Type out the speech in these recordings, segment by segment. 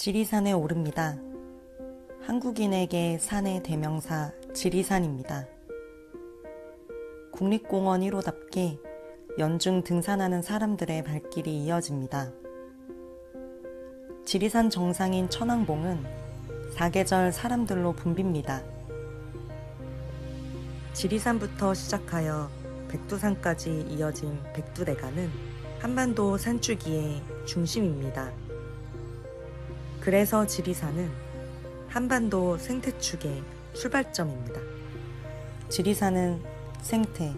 지리산에 오릅니다. 한국인에게 산의 대명사 지리산입니다. 국립공원 1호답게 연중 등산하는 사람들의 발길이 이어집니다. 지리산 정상인 천왕봉은 사계절 사람들로 붐빕니다. 지리산부터 시작하여 백두산까지 이어진 백두대간은 한반도 산줄기의 중심입니다. 그래서 지리산은 한반도 생태축의 출발점입니다. 지리산은 생태,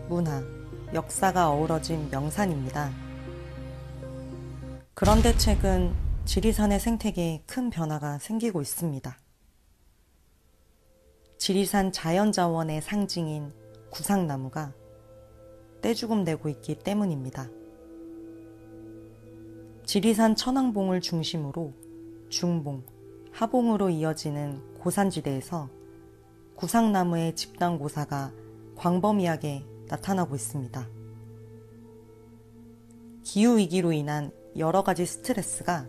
문화, 역사가 어우러진 명산입니다. 그런데 최근 지리산의 생태계에 큰 변화가 생기고 있습니다. 지리산 자연자원의 상징인 구상나무가 떼죽음되고 있기 때문입니다. 지리산 천왕봉을 중심으로 중봉, 하봉으로 이어지는 고산지대에서 구상나무의 집단 고사가 광범위하게 나타나고 있습니다. 기후위기로 인한 여러 가지 스트레스가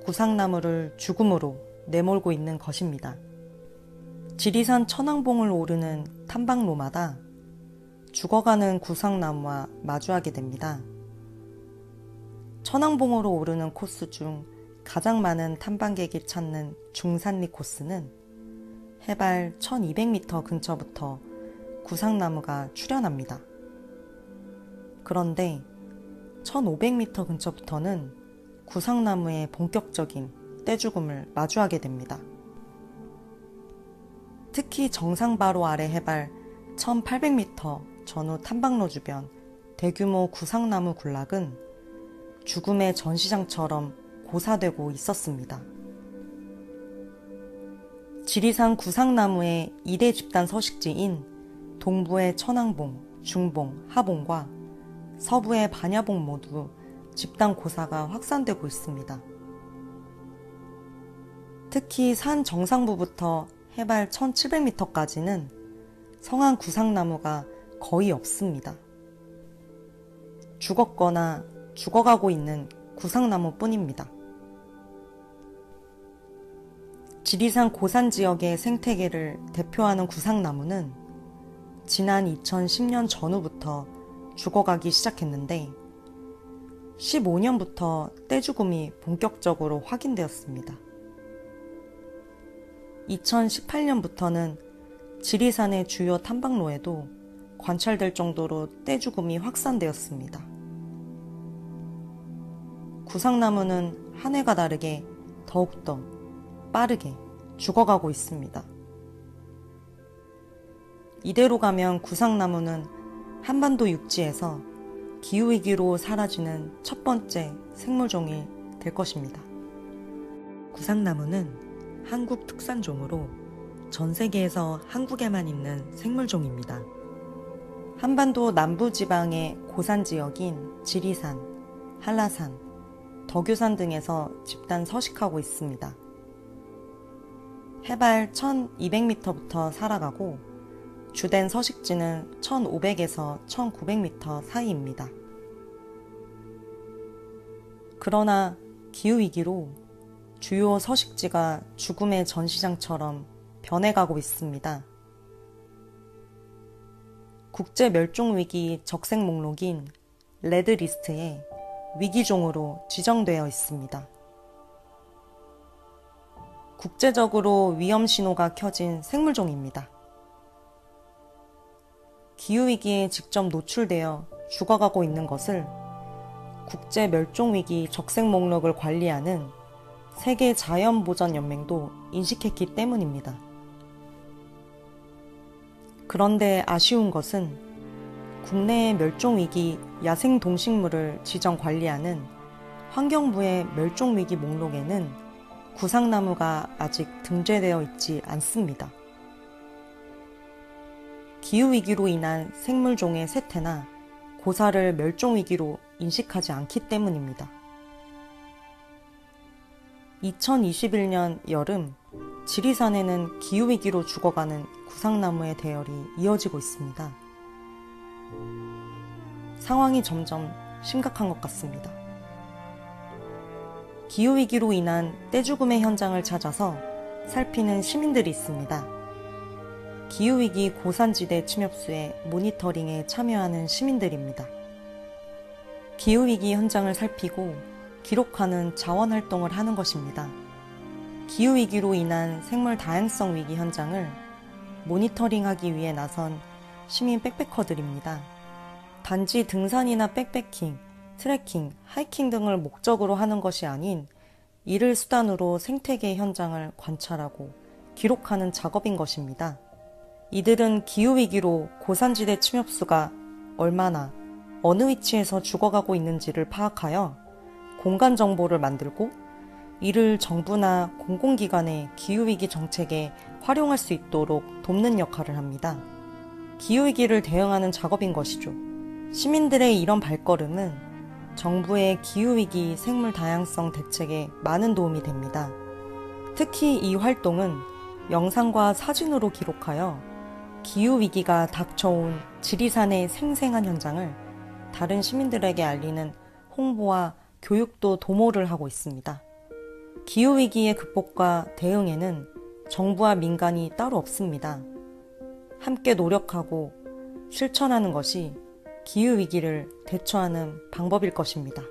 구상나무를 죽음으로 내몰고 있는 것입니다. 지리산 천왕봉을 오르는 탐방로마다 죽어가는 구상나무와 마주하게 됩니다. 천왕봉으로 오르는 코스 중 가장 많은 탐방객이 찾는 중산리 코스는 해발 1200m 근처부터 구상나무가 출현합니다. 그런데 1500m 근처부터는 구상나무의 본격적인 떼죽음을 마주하게 됩니다. 특히 정상 바로 아래 해발 1800m 전후 탐방로 주변 대규모 구상나무 군락은 죽음의 전시장처럼 고사되고 있었습니다. 지리산 구상나무의 2대 집단 서식지인 동부의 천왕봉, 중봉, 하봉과 서부의 반야봉 모두 집단 고사가 확산되고 있습니다. 특히 산 정상부부터 해발 1700m까지는 성한 구상나무가 거의 없습니다. 죽었거나 죽어가고 있는 구상나무뿐입니다. 지리산 고산 지역의 생태계를 대표하는 구상나무는 지난 2010년 전후부터 죽어가기 시작했는데 15년부터 떼죽음이 본격적으로 확인되었습니다. 2018년부터는 지리산의 주요 탐방로에도 관찰될 정도로 떼죽음이 확산되었습니다. 구상나무는 한 해가 다르게 더욱더 빠르게 죽어가고 있습니다. 이대로 가면 구상나무는 한반도 육지에서 기후위기로 사라지는 첫 번째 생물종이 될 것입니다. 구상나무는 한국 특산종으로 전 세계에서 한국에만 있는 생물종입니다. 한반도 남부지방의 고산지역인 지리산, 한라산, 덕유산 등에서 집단 서식하고 있습니다. 해발 1200m부터 살아가고 주된 서식지는 1500에서 1900m 사이입니다. 그러나 기후위기로 주요 서식지가 죽음의 전시장처럼 변해가고 있습니다. 국제멸종위기 적색 목록인 레드리스트에 위기종으로 지정되어 있습니다. 국제적으로 위험신호가 켜진 생물종입니다. 기후위기에 직접 노출되어 죽어가고 있는 것을 국제멸종위기 적색 목록을 관리하는 세계자연보전연맹도 인식했기 때문입니다. 그런데 아쉬운 것은 국내의 멸종위기 야생동식물을 지정 관리하는 환경부의 멸종위기 목록에는 구상나무가 아직 등재되어 있지 않습니다. 기후위기로 인한 생물종의 쇠퇴나 고사를 멸종위기로 인식하지 않기 때문입니다. 2021년 여름 지리산에는 기후위기로 죽어가는 구상나무의 대열이 이어지고 있습니다. 상황이 점점 심각한 것 같습니다. 기후위기로 인한 떼죽음의 현장을 찾아서 살피는 시민들이 있습니다. 기후위기 고산지대 침엽수의 모니터링에 참여하는 시민들입니다. 기후위기 현장을 살피고 기록하는 자원활동을 하는 것입니다. 기후위기로 인한 생물 다양성 위기 현장을 모니터링하기 위해 나선 시민 백패커들입니다. 단지 등산이나 백패킹, 트레킹, 하이킹 등을 목적으로 하는 것이 아닌 이를 수단으로 생태계 현장을 관찰하고 기록하는 작업인 것입니다. 이들은 기후위기로 고산지대 침엽수가 얼마나 어느 위치에서 죽어가고 있는지를 파악하여 공간 정보를 만들고 이를 정부나 공공기관의 기후위기 정책에 활용할 수 있도록 돕는 역할을 합니다. 기후위기를 대응하는 작업인 것이죠. 시민들의 이런 발걸음은 정부의 기후위기 생물 다양성 대책에 많은 도움이 됩니다. 특히 이 활동은 영상과 사진으로 기록하여 기후위기가 닥쳐온 지리산의 생생한 현장을 다른 시민들에게 알리는 홍보와 교육도 도모를 하고 있습니다. 기후위기의 극복과 대응에는 정부와 민간이 따로 없습니다. 함께 노력하고 실천하는 것이 기후위기를 대처하는 방법일 것입니다.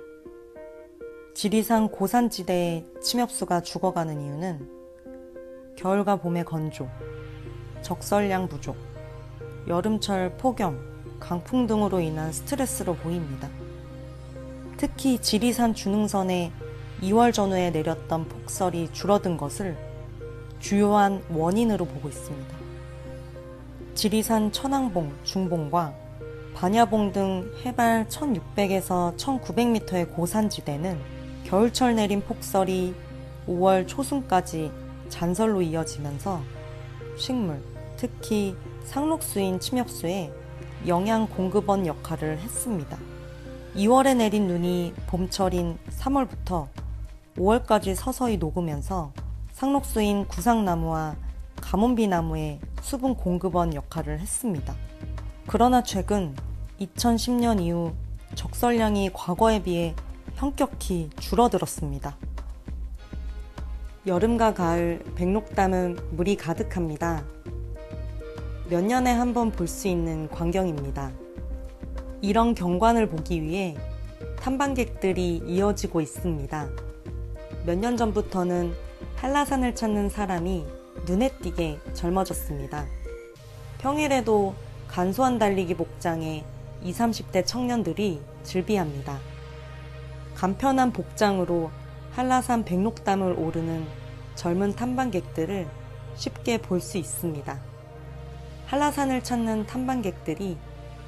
지리산 고산지대의 침엽수가 죽어가는 이유는 겨울과 봄의 건조, 적설량 부족, 여름철 폭염, 강풍 등으로 인한 스트레스로 보입니다. 특히 지리산 주능선에 2월 전후에 내렸던 폭설이 줄어든 것을 주요한 원인으로 보고 있습니다. 지리산 천왕봉, 중봉과 반야봉 등 해발 1600에서 1900m의 고산지대는 겨울철 내린 폭설이 5월 초순까지 잔설로 이어지면서 식물, 특히 상록수인 침엽수에 영양 공급원 역할을 했습니다. 2월에 내린 눈이 봄철인 3월부터 5월까지 서서히 녹으면서 상록수인 구상나무와 가문비나무의 수분 공급원 역할을 했습니다. 그러나 최근 2010년 이후 적설량이 과거에 비해 현격히 줄어들었습니다. 여름과 가을 백록담은 물이 가득합니다. 몇 년에 한 번 볼 수 있는 광경입니다. 이런 경관을 보기 위해 탐방객들이 이어지고 있습니다. 몇 년 전부터는 한라산을 찾는 사람이 눈에 띄게 젊어졌습니다. 평일에도 간소한 달리기 복장에 20, 30대 청년들이 즐비합니다. 간편한 복장으로 한라산 백록담을 오르는 젊은 탐방객들을 쉽게 볼 수 있습니다. 한라산을 찾는 탐방객들이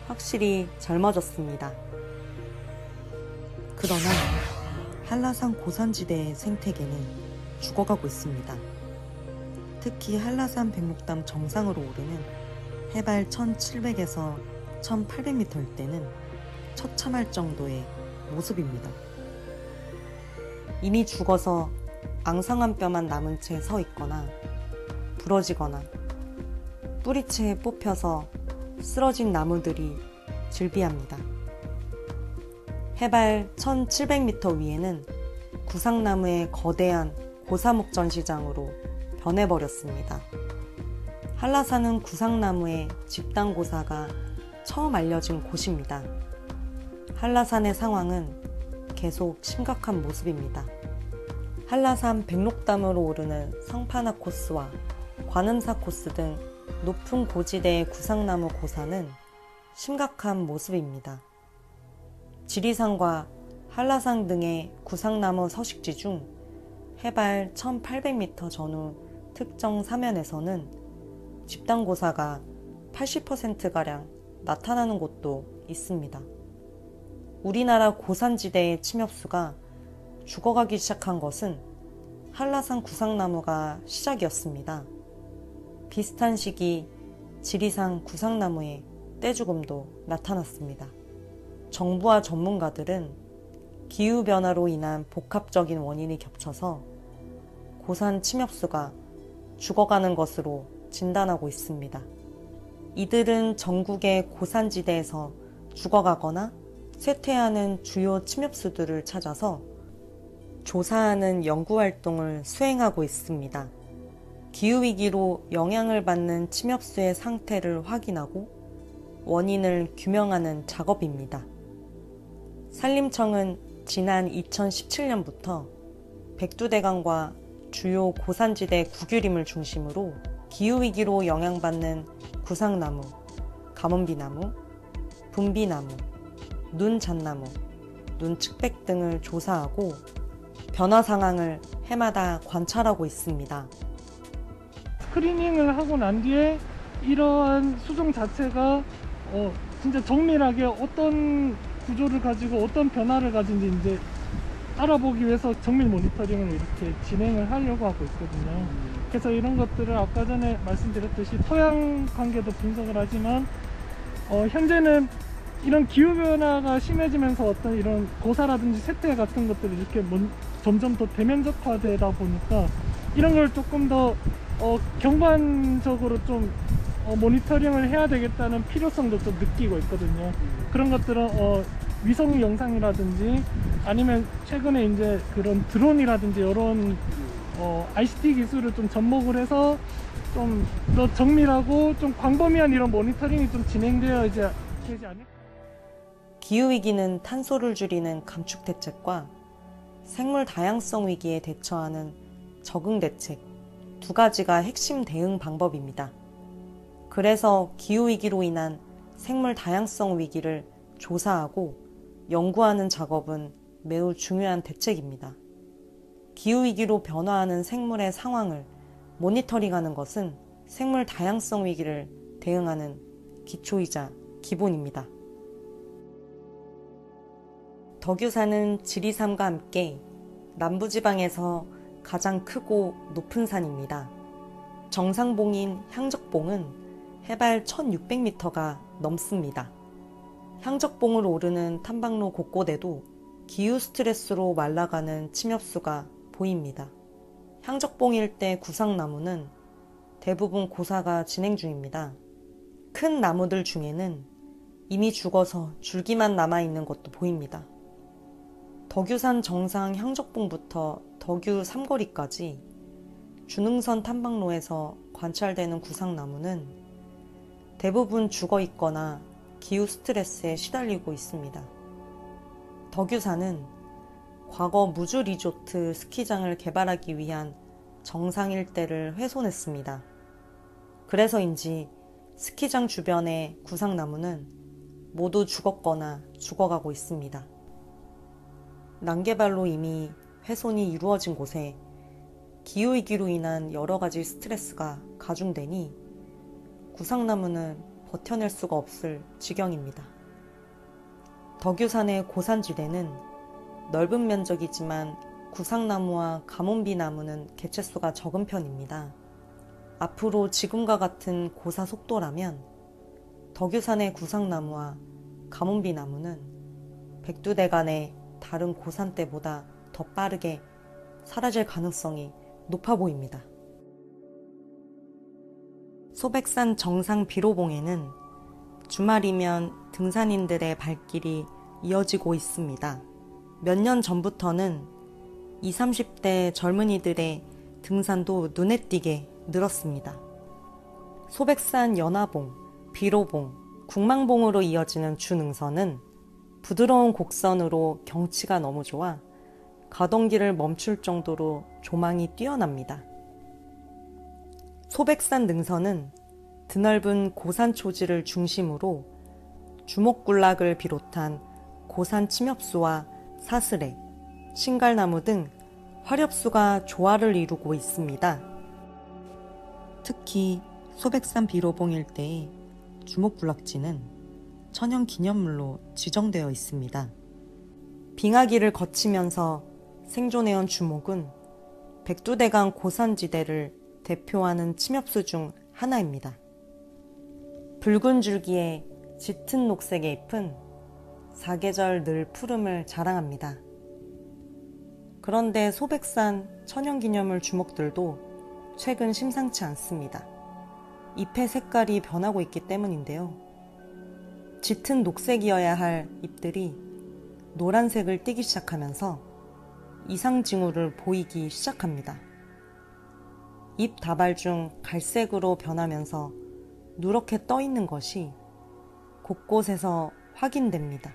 확실히 젊어졌습니다. 그러나 한라산 고산지대의 생태계는 죽어가고 있습니다. 특히 한라산 백록담 정상으로 오르는 해발 1700에서 1800m일 때는 처참할 정도의 모습입니다. 이미 죽어서 앙상한 뼈만 남은 채 서 있거나 부러지거나 뿌리채에 뽑혀서 쓰러진 나무들이 즐비합니다. 해발 1700m 위에는 구상나무의 거대한 고사목 전시장으로 변해버렸습니다. 한라산은 구상나무의 집단고사가 처음 알려진 곳입니다. 한라산의 상황은 계속 심각한 모습입니다. 한라산 백록담으로 오르는 성파나 코스와 관음사 코스 등 높은 고지대의 구상나무 고사는 심각한 모습입니다. 지리산과 한라산 등의 구상나무 서식지 중 해발 1800m 전후 특정 사면에서는 집단고사가 80%가량 나타나는 곳도 있습니다. 우리나라 고산지대의 침엽수가 죽어가기 시작한 것은 한라산 구상나무가 시작이었습니다. 비슷한 시기 지리산 구상나무의 떼죽음도 나타났습니다. 정부와 전문가들은 기후변화로 인한 복합적인 원인이 겹쳐서 고산 침엽수가 죽어가는 것으로 진단하고 있습니다. 이들은 전국의 고산지대에서 죽어가거나 쇠퇴하는 주요 침엽수들을 찾아서 조사하는 연구활동을 수행하고 있습니다. 기후위기로 영향을 받는 침엽수의 상태를 확인하고 원인을 규명하는 작업입니다. 산림청은 지난 2017년부터 백두대간과 주요 고산지대 국유림을 중심으로 기후위기로 영향받는 구상나무, 가뭄비나무, 분비나무, 눈잣나무, 눈측백 등을 조사하고 변화 상황을 해마다 관찰하고 있습니다. 스크리닝을 하고 난 뒤에 이러한 수종 자체가 진짜 정밀하게 어떤 구조를 가지고 어떤 변화를 가진지 이제 알아보기 위해서 정밀 모니터링을 이렇게 진행을 하려고 하고 있거든요. 그래서 이런 것들을 아까 전에 말씀드렸듯이 토양 관계도 분석을 하지만 현재는 이런 기후변화가 심해지면서 어떤 이런 고사라든지 세태 같은 것들이 이렇게 점점 더 대면적화되다 보니까 이런 걸 조금 더 경관적으로 좀 모니터링을 해야 되겠다는 필요성도 좀 느끼고 있거든요. 그런 것들은 위성 영상이라든지 아니면 최근에 이제 그런 드론이라든지 이런 ICT 기술을 좀 접목을 해서 좀 더 정밀하고 좀 광범위한 이런 모니터링이 좀 진행되어 이제 되지 않을까. 기후위기는 탄소를 줄이는 감축 대책과 생물 다양성 위기에 대처하는 적응 대책 두 가지가 핵심 대응 방법입니다. 그래서 기후위기로 인한 생물 다양성 위기를 조사하고 연구하는 작업은 매우 중요한 대책입니다. 기후위기로 변화하는 생물의 상황을 모니터링하는 것은 생물 다양성 위기를 대응하는 기초이자 기본입니다. 덕유산은 지리산과 함께 남부지방에서 가장 크고 높은 산입니다. 정상봉인 향적봉은 해발 1600m가 넘습니다. 향적봉을 오르는 탐방로 곳곳에도 기후 스트레스로 말라가는 침엽수가 보입니다. 향적봉 일대 구상나무는 대부분 고사가 진행 중입니다. 큰 나무들 중에는 이미 죽어서 줄기만 남아있는 것도 보입니다. 덕유산 정상 향적봉부터 덕유 삼거리까지 준흥선 탐방로에서 관찰되는 구상나무는 대부분 죽어 있거나 기후 스트레스에 시달리고 있습니다. 덕유산은 과거 무주 리조트 스키장을 개발하기 위한 정상 일대를 훼손했습니다. 그래서인지 스키장 주변의 구상나무는 모두 죽었거나 죽어가고 있습니다. 난개발로 이미 훼손이 이루어진 곳에 기후위기로 인한 여러 가지 스트레스가 가중되니 구상나무는 버텨낼 수가 없을 지경입니다. 덕유산의 고산지대는 넓은 면적이지만 구상나무와 가뭄비나무는 개체수가 적은 편입니다. 앞으로 지금과 같은 고사 속도라면 덕유산의 구상나무와 가뭄비나무는 백두대간의 다른 고산 때보다 더 빠르게 사라질 가능성이 높아 보입니다. 소백산 정상 비로봉에는 주말이면 등산인들의 발길이 이어지고 있습니다. 몇 년 전부터는 20, 30대 젊은이들의 등산도 눈에 띄게 늘었습니다. 소백산 연화봉, 비로봉, 국망봉으로 이어지는 주능선은 부드러운 곡선으로 경치가 너무 좋아 가동기를 멈출 정도로 조망이 뛰어납니다. 소백산 능선은 드넓은 고산 초지를 중심으로 주목군락을 비롯한 고산 침엽수와 사슬애, 신갈나무 등 화렵수가 조화를 이루고 있습니다. 특히 소백산 비로봉 일대의 주목군락지는 천연기념물로 지정되어 있습니다. 빙하기를 거치면서 생존해온 주목은 백두대간 고산지대를 대표하는 침엽수 중 하나입니다. 붉은 줄기에 짙은 녹색의 잎은 사계절 늘 푸름을 자랑합니다. 그런데 소백산 천연기념물 주목들도 최근 심상치 않습니다. 잎의 색깔이 변하고 있기 때문인데요. 짙은 녹색이어야 할 잎들이 노란색을 띠기 시작하면서 이상 징후를 보이기 시작합니다. 잎 다발 중 갈색으로 변하면서 누렇게 떠 있는 것이 곳곳에서 확인됩니다.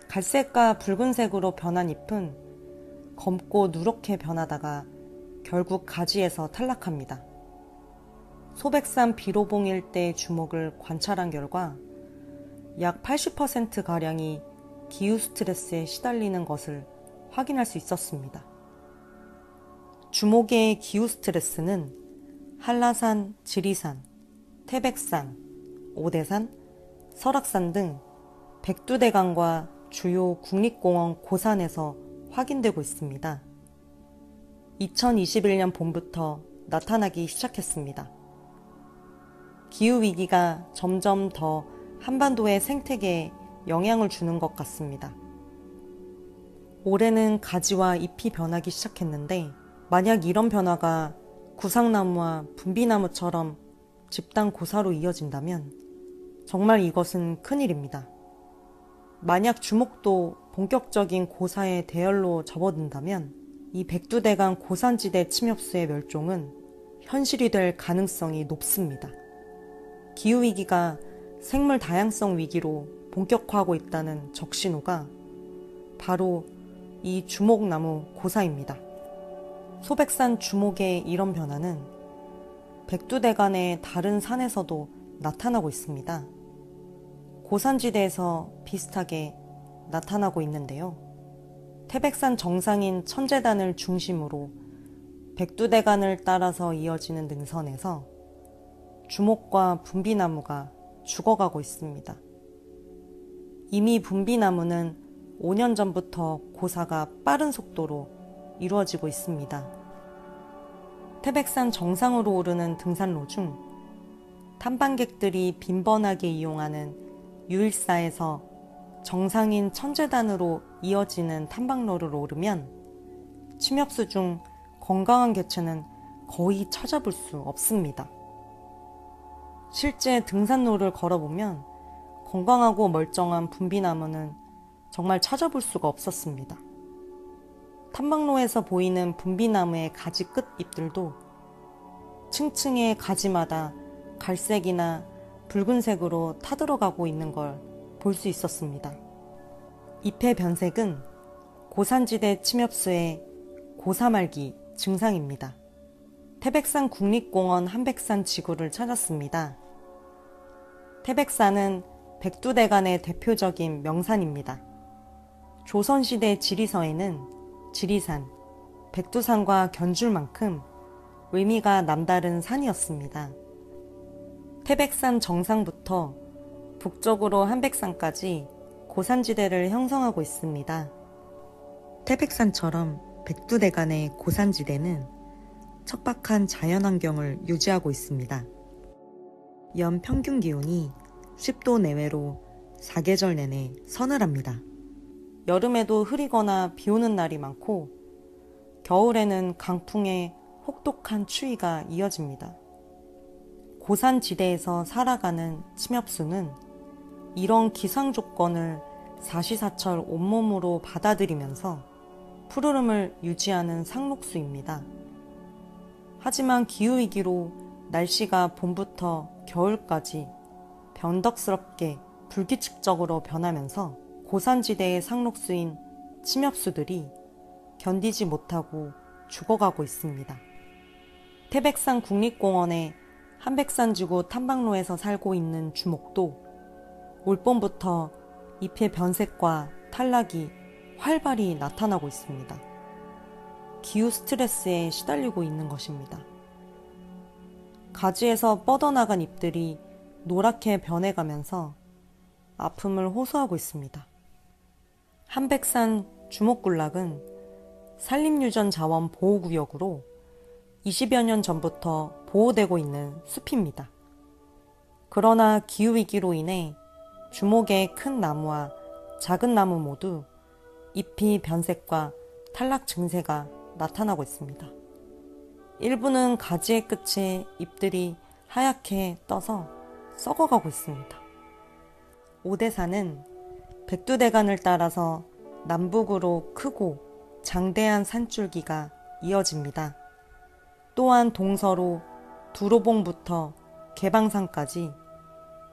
갈색과 붉은색으로 변한 잎은 검고 누렇게 변하다가 결국 가지에서 탈락합니다. 소백산 비로봉 일대의 주목을 관찰한 결과 약 80%가량이 기후 스트레스에 시달리는 것을 확인할 수 있었습니다. 주목의 기후 스트레스는 한라산, 지리산, 태백산, 오대산, 설악산 등 백두대간과 주요 국립공원 고산에서 확인되고 있습니다. 2021년 봄부터 나타나기 시작했습니다. 기후위기가 점점 더 한반도의 생태계에 영향을 주는 것 같습니다. 올해는 가지와 잎이 변하기 시작했는데 만약 이런 변화가 구상나무와 분비나무처럼 집단 고사로 이어진다면 정말 이것은 큰일입니다. 만약 주목도 본격적인 고사의 대열로 접어든다면 이 백두대간 고산지대 침엽수의 멸종은 현실이 될 가능성이 높습니다. 기후위기가 생물 다양성 위기로 본격화하고 있다는 적신호가 바로 이 주목나무 고사입니다. 소백산 주목의 이런 변화는 백두대간의 다른 산에서도 나타나고 있습니다. 고산지대에서 비슷하게 나타나고 있는데요. 태백산 정상인 천재단을 중심으로 백두대간을 따라서 이어지는 능선에서 주목과 분비나무가 죽어가고 있습니다. 이미 분비나무는 5년 전부터 고사가 빠른 속도로 이루어지고 있습니다. 태백산 정상으로 오르는 등산로 중 탐방객들이 빈번하게 이용하는 유일사에서 정상인 천재단으로 이어지는 탐방로를 오르면 침엽수 중 건강한 개체는 거의 찾아볼 수 없습니다. 실제 등산로를 걸어보면 건강하고 멀쩡한 분비나무는 정말 찾아볼 수가 없었습니다. 탐방로에서 보이는 분비나무의 가지 끝 잎들도 층층의 가지마다 갈색이나 붉은색으로 타들어가고 있는 걸 볼 수 있었습니다. 잎의 변색은 고산지대 침엽수의 고사말기 증상입니다. 태백산 국립공원 한백산 지구를 찾았습니다. 태백산은 백두대간의 대표적인 명산입니다. 조선시대 지리서에는 지리산, 백두산과 견줄 만큼 의미가 남다른 산이었습니다. 태백산 정상부터 북쪽으로 한백산까지 고산지대를 형성하고 있습니다. 태백산처럼 백두대간의 고산지대는 척박한 자연환경을 유지하고 있습니다. 연 평균 기온이 10도 내외로 사계절 내내 서늘합니다. 여름에도 흐리거나 비 오는 날이 많고 겨울에는 강풍에 혹독한 추위가 이어집니다. 고산지대에서 살아가는 침엽수는 이런 기상 조건을 사시사철 온몸으로 받아들이면서 푸르름을 유지하는 상록수입니다. 하지만 기후위기로 날씨가 봄부터 겨울까지 변덕스럽게 불규칙적으로 변하면서 고산지대의 상록수인 침엽수들이 견디지 못하고 죽어가고 있습니다. 태백산 국립공원의 한백산지구 탐방로에서 살고 있는 주목도 올봄부터 잎의 변색과 탈락이 활발히 나타나고 있습니다. 기후 스트레스에 시달리고 있는 것입니다. 가지에서 뻗어나간 잎들이 노랗게 변해가면서 아픔을 호소하고 있습니다. 한백산 주목군락은 산림유전 자원 보호구역으로 20여 년 전부터 보호되고 있는 숲입니다. 그러나 기후위기로 인해 주목의 큰 나무와 작은 나무 모두 잎이 변색과 탈락 증세가 나타나고 있습니다. 일부는 가지의 끝에 잎들이 하얗게 떠서 썩어가고 있습니다. 오대산은 백두대간을 따라서 남북으로 크고 장대한 산줄기가 이어집니다. 또한 동서로 두로봉부터 개방산까지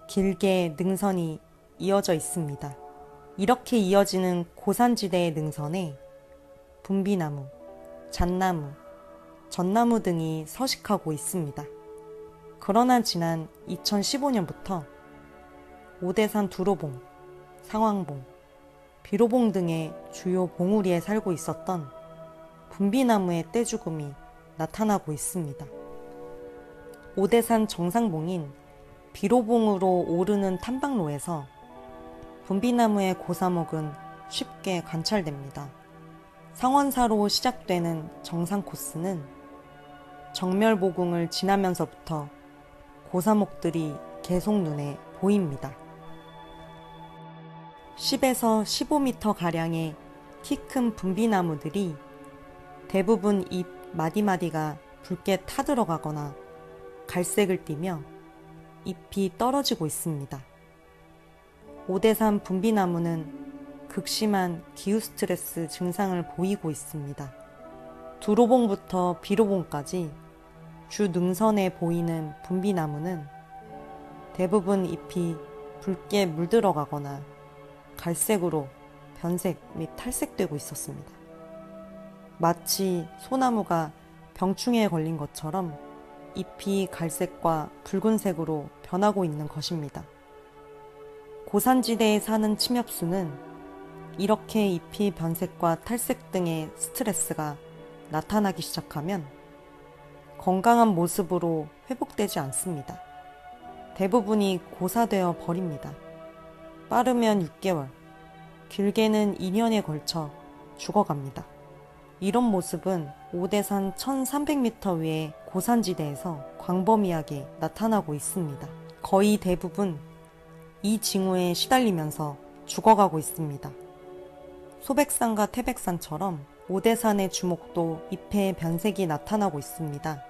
길게 능선이 이어져 있습니다. 이렇게 이어지는 고산지대의 능선에 분비나무, 잣나무, 전나무 등이 서식하고 있습니다. 그러나 지난 2015년부터 오대산 두로봉, 상황봉, 비로봉 등의 주요 봉우리에 살고 있었던 분비나무의 떼죽음이 나타나고 있습니다. 오대산 정상봉인 비로봉으로 오르는 탐방로에서 분비나무의 고사목은 쉽게 관찰됩니다. 상원사로 시작되는 정상 코스는 정멸보궁을 지나면서부터 고사목들이 계속 눈에 보입니다. 10에서 15m가량의 키 큰 분비나무들이 대부분 잎 마디마디가 붉게 타들어가거나 갈색을 띠며 잎이 떨어지고 있습니다. 오대산 분비나무는 극심한 기후 스트레스 증상을 보이고 있습니다. 두로봉부터 비로봉까지 주 능선에 보이는 분비나무는 대부분 잎이 붉게 물들어가거나 갈색으로 변색 및 탈색되고 있었습니다. 마치 소나무가 병충해에 걸린 것처럼 잎이 갈색과 붉은색으로 변하고 있는 것입니다. 고산지대에 사는 침엽수는 이렇게 잎이 변색과 탈색 등의 스트레스가 나타나기 시작하면 건강한 모습으로 회복되지 않습니다. 대부분이 고사되어 버립니다. 빠르면 6개월, 길게는 2년에 걸쳐 죽어갑니다. 이런 모습은 오대산 1300m 위의 고산지대에서 광범위하게 나타나고 있습니다. 거의 대부분 이 징후에 시달리면서 죽어가고 있습니다. 소백산과 태백산처럼 오대산의 주목도 잎의 변색이 나타나고 있습니다.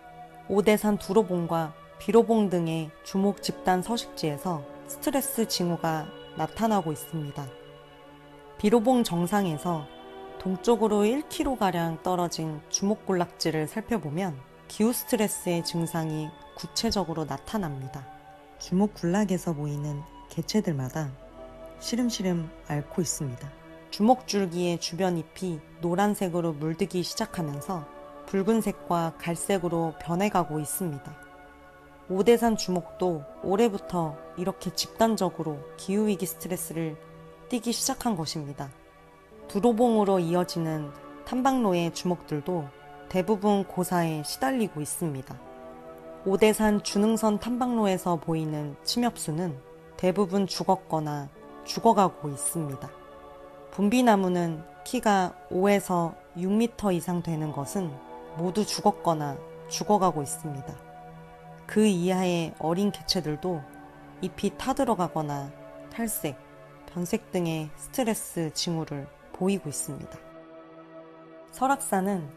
오대산 두로봉과 비로봉 등의 주목 집단 서식지에서 스트레스 징후가 나타나고 있습니다. 비로봉 정상에서 동쪽으로 1km가량 떨어진 주목군락지를 살펴보면 기후 스트레스의 증상이 구체적으로 나타납니다. 주목군락에서 보이는 개체들마다 시름시름 앓고 있습니다. 주목줄기의 주변 잎이 노란색으로 물들기 시작하면서 붉은색과 갈색으로 변해가고 있습니다. 오대산 주목도 올해부터 이렇게 집단적으로 기후위기 스트레스를 띠기 시작한 것입니다. 두로봉으로 이어지는 탐방로의 주목들도 대부분 고사에 시달리고 있습니다. 오대산 주능선 탐방로에서 보이는 침엽수는 대부분 죽었거나 죽어가고 있습니다. 분비나무는 키가 5에서 6m 이상 되는 것은 모두 죽었거나 죽어가고 있습니다. 그 이하의 어린 개체들도 잎이 타들어가거나 탈색, 변색 등의 스트레스 징후를 보이고 있습니다. 설악산은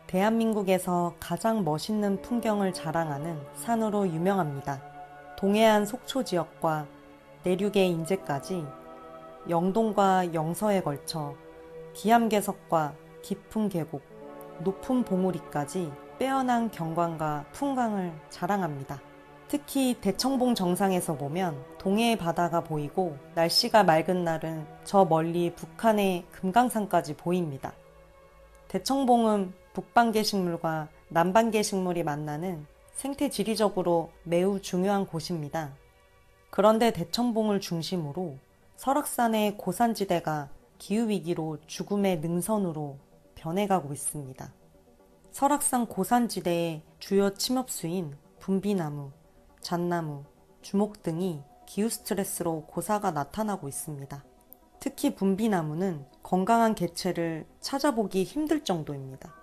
대한민국에서 가장 멋있는 풍경을 자랑하는 산으로 유명합니다. 동해안 속초 지역과 내륙의 인제까지 영동과 영서에 걸쳐 기암괴석과 깊은 계곡, 높은 봉우리까지 빼어난 경관과 풍광을 자랑합니다. 특히 대청봉 정상에서 보면 동해의 바다가 보이고 날씨가 맑은 날은 저 멀리 북한의 금강산까지 보입니다. 대청봉은 북반계식물과 남반계식물이 만나는 생태지리적으로 매우 중요한 곳입니다. 그런데 대청봉을 중심으로 설악산의 고산지대가 기후위기로 죽음의 능선으로 변해가고 있습니다. 설악산 고산지대의 주요 침엽수인 분비나무, 잣나무, 주목 등이 기후 스트레스로 고사가 나타나고 있습니다. 특히 분비나무는 건강한 개체를 찾아보기 힘들 정도입니다.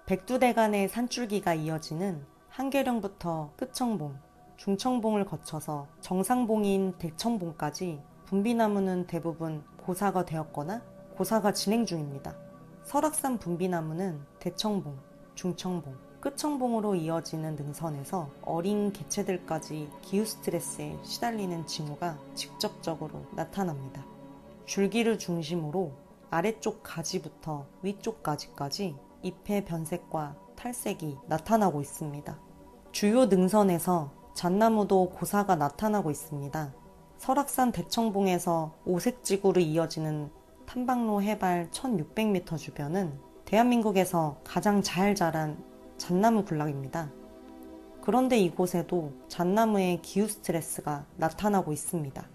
백두대간의 산줄기가 이어지는 한계령부터 끝청봉, 중청봉을 거쳐서 정상봉인 대청봉까지 분비나무는 대부분 고사가 되었거나 고사가 진행 중입니다. 설악산 분비나무는 대청봉, 중청봉, 끝청봉으로 이어지는 능선에서 어린 개체들까지 기후 스트레스에 시달리는 징후가 직접적으로 나타납니다. 줄기를 중심으로 아래쪽 가지부터 위쪽 가지까지 잎의 변색과 탈색이 나타나고 있습니다. 주요 능선에서 잣나무도 고사가 나타나고 있습니다. 설악산 대청봉에서 오색지구로 이어지는 탐방로 해발 1600m 주변은 대한민국에서 가장 잘 자란 잣나무 군락입니다. 그런데 이곳에도 잣나무의 기후 스트레스가 나타나고 있습니다.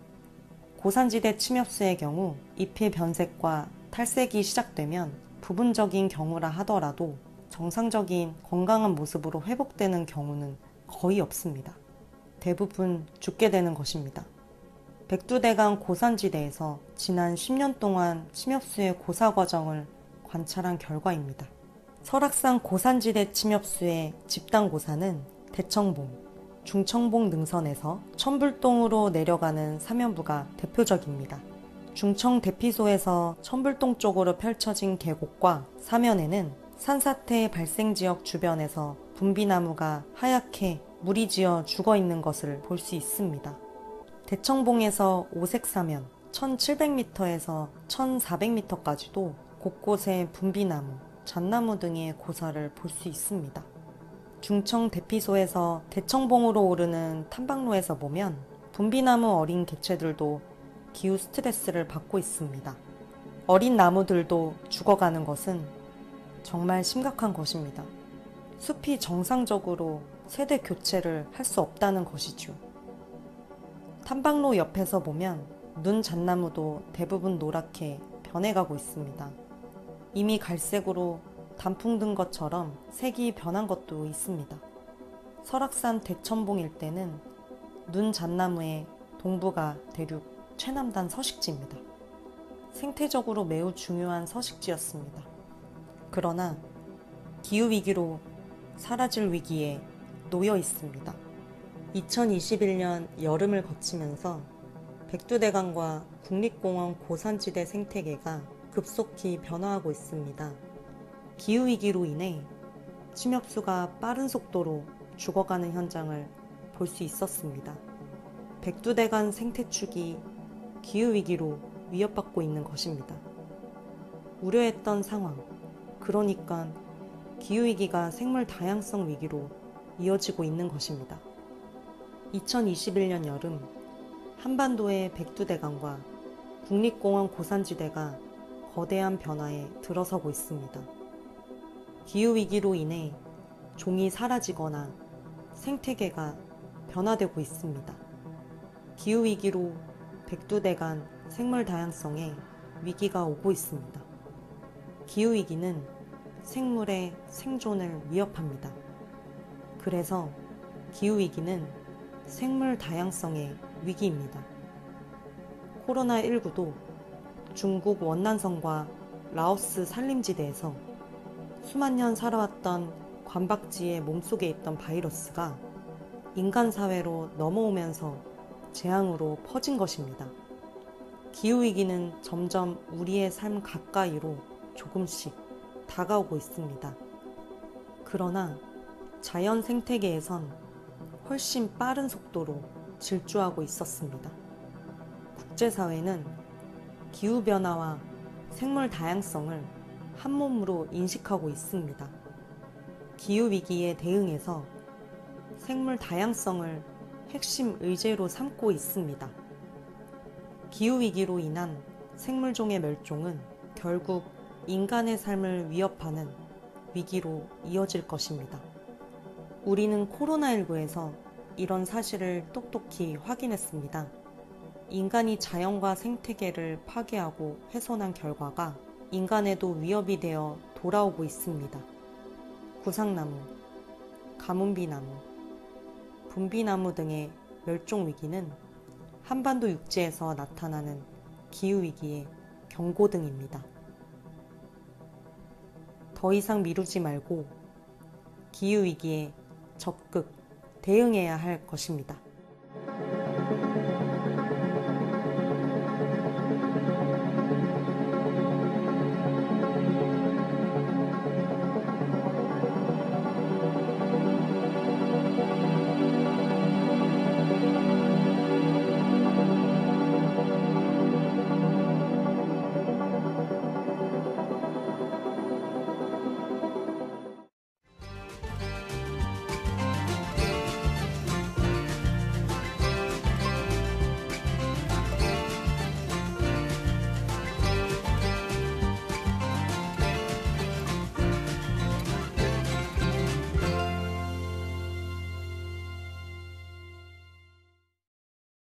고산지대 침엽수의 경우 잎의 변색과 탈색이 시작되면 부분적인 경우라 하더라도 정상적인 건강한 모습으로 회복되는 경우는 거의 없습니다. 대부분 죽게 되는 것입니다. 백두대간 고산지대에서 지난 10년 동안 침엽수의 고사 과정을 관찰한 결과입니다. 설악산 고산지대 침엽수의 집단 고사는 대청봉, 중청봉 능선에서 천불동으로 내려가는 사면부가 대표적입니다. 중청 대피소에서 천불동 쪽으로 펼쳐진 계곡과 사면에는 산사태 발생 지역 주변에서 분비나무가 하얗게 물이 지어 죽어있는 것을 볼 수 있습니다. 대청봉에서 오색사면 1700m에서 1400m까지도 곳곳에 분비나무, 잣나무 등의 고사를 볼 수 있습니다. 중청 대피소에서 대청봉으로 오르는 탐방로에서 보면 분비나무 어린 개체들도 기후 스트레스를 받고 있습니다. 어린 나무들도 죽어가는 것은 정말 심각한 것입니다. 숲이 정상적으로 세대 교체를 할 수 없다는 것이죠. 탐방로 옆에서 보면 눈 잣나무도 대부분 노랗게 변해가고 있습니다. 이미 갈색으로 단풍 든 것처럼 색이 변한 것도 있습니다. 설악산 대청봉 일대는 눈 잣나무의 동부가 대륙 최남단 서식지입니다. 생태적으로 매우 중요한 서식지였습니다. 그러나 기후위기로 사라질 위기에 놓여 있습니다. 2021년 여름을 거치면서 백두대간과 국립공원 고산지대 생태계가 급속히 변화하고 있습니다. 기후위기로 인해 침엽수가 빠른 속도로 죽어가는 현장을 볼 수 있었습니다. 백두대간 생태축이 기후위기로 위협받고 있는 것입니다. 우려했던 상황, 그러니까 기후위기가 생물 다양성 위기로 이어지고 있는 것입니다. 2021년 여름 한반도의 백두대간과 국립공원 고산지대가 거대한 변화에 들어서고 있습니다. 기후위기로 인해 종이 사라지거나 생태계가 변화되고 있습니다. 기후위기로 백두대간 생물 다양성에 위기가 오고 있습니다. 기후위기는 생물의 생존을 위협합니다. 그래서 기후위기는 생물 다양성의 위기입니다. 코로나19도 중국 원난성과 라오스 산림지대에서 수만 년 살아왔던 관박쥐의 몸속에 있던 바이러스가 인간 사회로 넘어오면서 재앙으로 퍼진 것입니다. 기후위기는 점점 우리의 삶 가까이로 조금씩 다가오고 있습니다. 그러나 자연 생태계에선 훨씬 빠른 속도로 질주하고 있었습니다. 국제사회는 기후변화와 생물 다양성을 한 몸으로 인식하고 있습니다. 기후위기에 대응해서 생물 다양성을 핵심 의제로 삼고 있습니다. 기후위기로 인한 생물종의 멸종은 결국 인간의 삶을 위협하는 위기로 이어질 것입니다. 우리는 코로나19에서 이런 사실을 똑똑히 확인했습니다. 인간이 자연과 생태계를 파괴하고 훼손한 결과가 인간에도 위협이 되어 돌아오고 있습니다. 구상나무, 가뭄비나무, 분비나무 등의 멸종 위기는 한반도 육지에서 나타나는 기후위기의 경고등입니다. 더 이상 미루지 말고 기후위기에 적극 대응해야 할 것입니다.